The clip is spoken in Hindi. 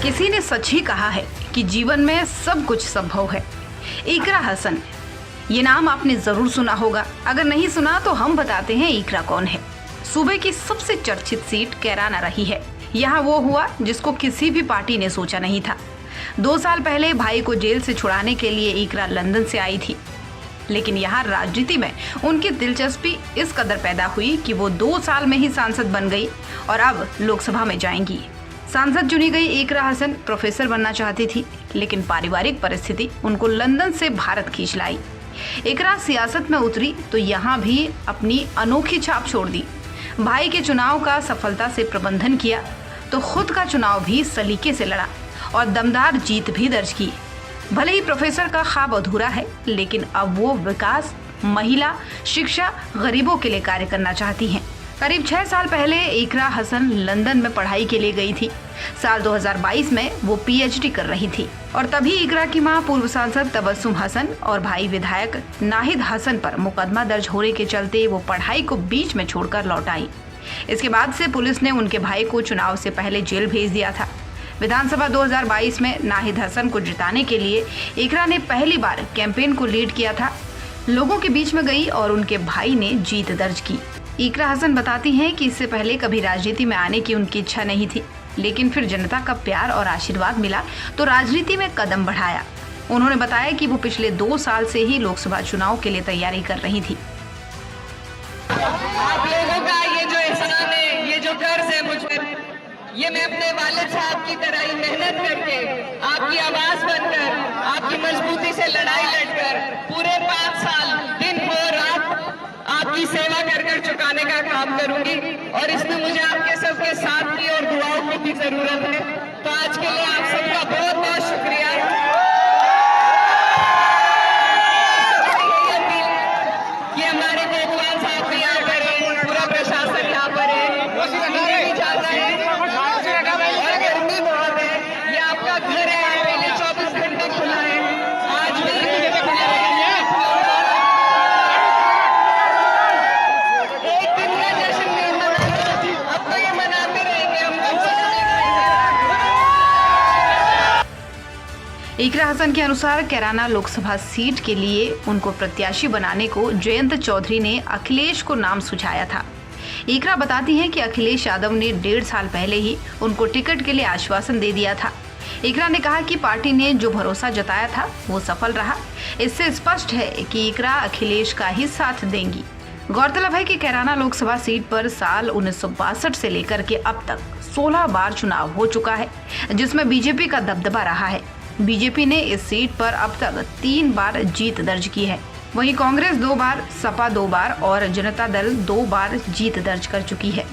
किसी ने सच ही कहा है कि जीवन में सब कुछ संभव है। इकरा हसन, ये नाम आपने जरूर सुना होगा। अगर नहीं सुना तो हम बताते हैं इकरा कौन है। सूबे की सबसे चर्चित सीट कैराना रही है। यहाँ वो हुआ जिसको किसी भी पार्टी ने सोचा नहीं था। 2 साल पहले भाई को जेल से छुड़ाने के लिए इकरा लंदन से आई थी, लेकिन यहाँ राजनीति में उनकी दिलचस्पी इस कदर पैदा हुई कि वो 2 साल में ही सांसद बन गई और अब लोकसभा में जाएंगी। सांसद चुनी गई इकरा हसन प्रोफेसर बनना चाहती थी, लेकिन पारिवारिक परिस्थिति उनको लंदन से भारत खींच लाई। इकरा सियासत में उतरी तो यहाँ भी अपनी अनोखी छाप छोड़ दी। भाई के चुनाव का सफलता से प्रबंधन किया तो खुद का चुनाव भी सलीके से लड़ा और दमदार जीत भी दर्ज की। भले ही प्रोफेसर का ख्वाब अधूरा है, लेकिन अब वो विकास, महिला, शिक्षा, गरीबों के लिए कार्य करना चाहती हैं। करीब 6 साल पहले इकरा हसन लंदन में पढ़ाई के लिए गई थी। साल 2022 में वो पीएचडी कर रही थी और तभी इकरा की मां पूर्व सांसद तबस्सुम हसन और भाई विधायक नाहिद हसन पर मुकदमा दर्ज होने के चलते वो पढ़ाई को बीच में छोड़कर लौट आई। इसके बाद से पुलिस ने उनके भाई को चुनाव से पहले जेल भेज दिया था। विधानसभा 2022 में नाहिद हसन को जिताने के लिए इकरा ने पहली बार कैंपेन को लीड किया था। लोगों के बीच में गई और उनके भाई ने जीत दर्ज की। इकरा हसन बताती हैं कि इससे पहले कभी राजनीति में आने की उनकी इच्छा नहीं थी, लेकिन फिर जनता का प्यार और आशीर्वाद मिला तो राजनीति में कदम बढ़ाया। उन्होंने बताया कि वो पिछले 2 साल से ही लोकसभा चुनाव के लिए तैयारी कर रही थी। आप लोगों का ये जो एहसान है, ये जो कर्ज है मुझ पर, ये मैं अपने वालिद साहब की तरह ही मेहनत करके, आपकी आवाज बनकर, आपकी मजबूती से लड़ाई लड़कर पूरे 5 साल दिन और रात आपकी सेवा कर कर चुकाने का काम करूंगी। और इसमें मुझे आपके सबके साथ की और दुआओं की भी जरूरत है। तो आज के लिए आप सबका बहुत बहुत शुक्रिया। कि हमारे कोतवाल साहब भी यहाँ पर है, पूरा प्रशासन यहाँ पर है, भी जाना है और गर्मी बहुत है। ये आपका घर है, पहले 24 घंटे खुला है, आज भी एक दिन का जश्न नहीं मनाया, अब तो ये मनाते रहेंगे हम लोग। इकरा हसन के अनुसार कैराना लोकसभा सीट के लिए उनको प्रत्याशी बनाने को जयंत चौधरी ने अखिलेश को नाम सुझाया था। इकरा बताती हैं कि अखिलेश यादव ने 1.5 साल पहले ही उनको टिकट के लिए आश्वासन दे दिया था। इकरा ने कहा कि पार्टी ने जो भरोसा जताया था वो सफल रहा। इससे स्पष्ट है कि इकरा अखिलेश का ही साथ देंगी। गौरतलब है कि कैराना लोकसभा सीट पर साल 1962 से लेकर के अब तक 16 बार चुनाव हो चुका है, जिसमें बीजेपी का दबदबा रहा है। बीजेपी ने इस सीट पर अब तक 3 बार जीत दर्ज की है। वहीं कांग्रेस 2 बार, सपा 2 बार और जनता दल 2 बार जीत दर्ज कर चुकी है।